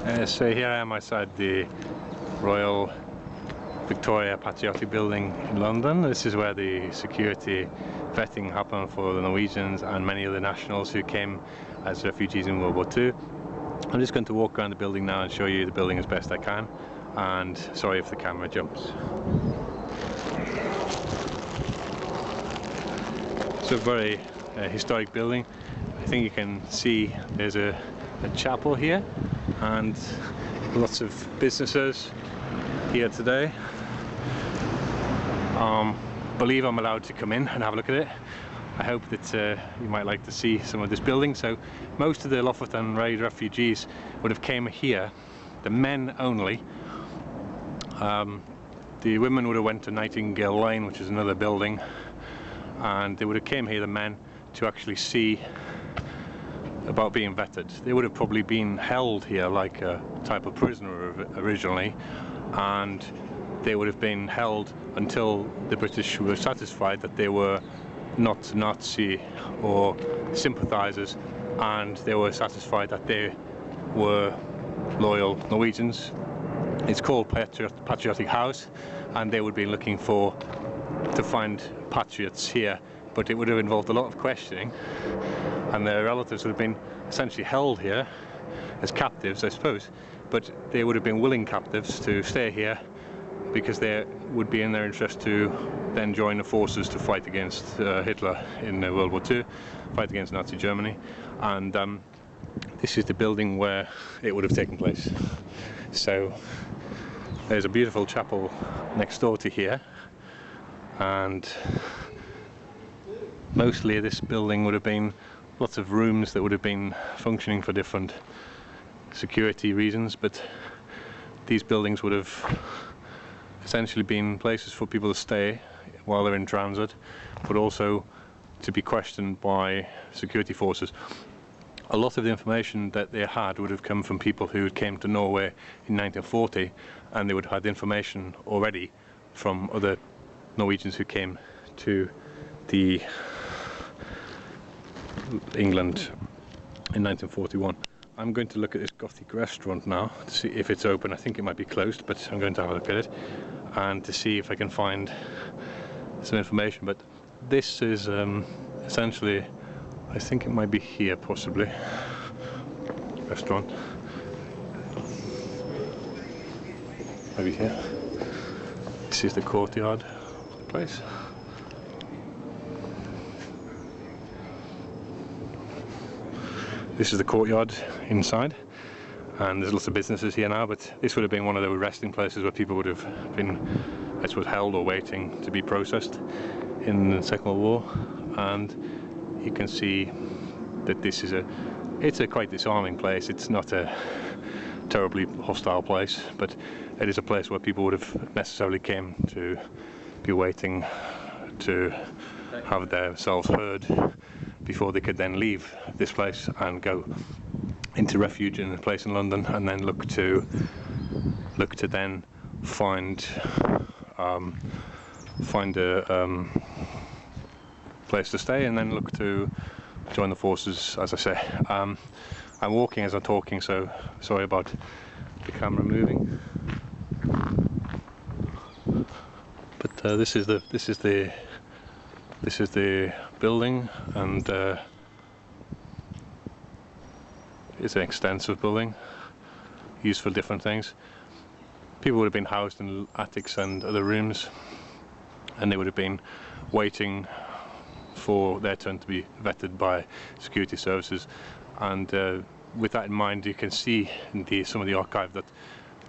So here I am outside the Royal Victoria Patriotic building in London. This is where the security vetting happened for the Norwegians and many other nationals who came as refugees in World War II. I'm just going to walk around the building now and show you the building as best I can, and sorry if the camera jumps. It's a very historic building. I think you can see there's a chapel here and lots of businesses here today. Believe I'm allowed to come in and have a look at it. I hope that you might like to see some of this building. So most of the Lofoten refugees would have came here, the men only. The women would have went to Nightingale Lane, which is another building, and they would have came here, the men, to actually see about being vetted. They would have probably been held here like a type of prisoner originally, and they would have been held until the British were satisfied that they were not Nazi or sympathisers, and they were satisfied that they were loyal Norwegians. It's called Patriotic House, and they would be looking to find patriots here, but it would have involved a lot of questioning, and their relatives would have been essentially held here as captives, I suppose, but they would have been willing captives to stay here because they would be in their interest to then join the forces to fight against Hitler in World War II, fight against Nazi Germany. And this is the building where it would have taken place. So there's a beautiful chapel next door to here, and mostly this building would have been lots of rooms that would have been functioning for different security reasons, but these buildings would have essentially been places for people to stay while they're in transit, but also to be questioned by security forces. A lot of the information that they had would have come from people who came to Norway in 1940, and they would have had information already from other Norwegians who came to England in 1941. I'm going to look at this Gothic restaurant now to see if it's open. I think it might be closed, but I'm going to have a look at it and to see if I can find some information. But this is essentially, I think it might be here possibly, restaurant, maybe here. This is the courtyard of the place. This is the courtyard inside, and there's lots of businesses here now, but this would have been one of the resting places where people would have been, I suppose, held or waiting to be processed in the Second World War. And you can see that this is it's a quite disarming place. It's not a terribly hostile place, but it is a place where people would have necessarily came to be waiting to have themselves heard before they could then leave this place and go into refuge in a place in London, and then look to then find a place to stay, and then look to join the forces, as I say. I'm walking as I'm talking, so sorry about the camera moving. But this is the building, and it's an extensive building used for different things. People would have been housed in attics and other rooms, and they would have been waiting for their turn to be vetted by security services. And with that in mind, you can see in some of the archive that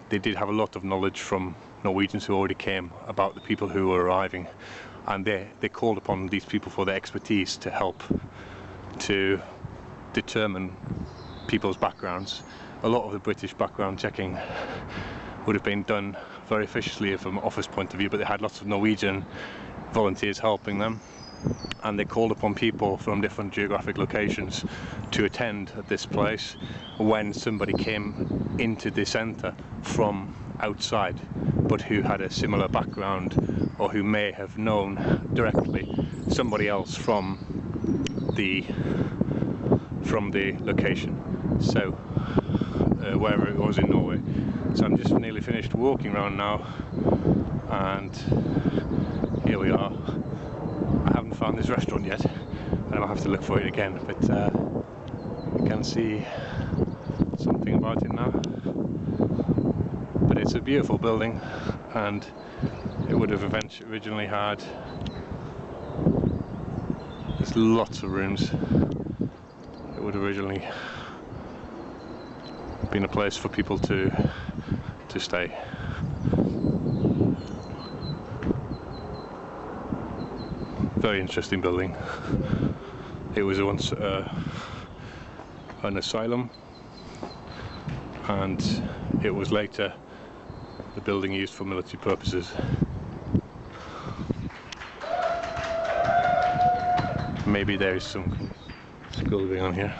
they did have a lot of knowledge from Norwegians who already came about the people who were arriving, and they called upon these people for their expertise to help to determine people's backgrounds. A lot of the British background checking would have been done very efficiently from an office point of view, but they had lots of Norwegian volunteers helping them, and they called upon people from different geographic locations to attend at this place when somebody came into the centre from outside, but who had a similar background, or who may have known directly somebody else from the location. So wherever it was in Norway. So I'm just nearly finished walking around now, and here we are. I haven't found this restaurant yet, and I'll have to look for it again, but you can see something about it now. But it's a beautiful building, and it would have originally had, there's lots of rooms. It would have originally been a place for people to stay. Very interesting building. It was once an asylum, and it was later the building used for military purposes. Maybe there is some school going on here.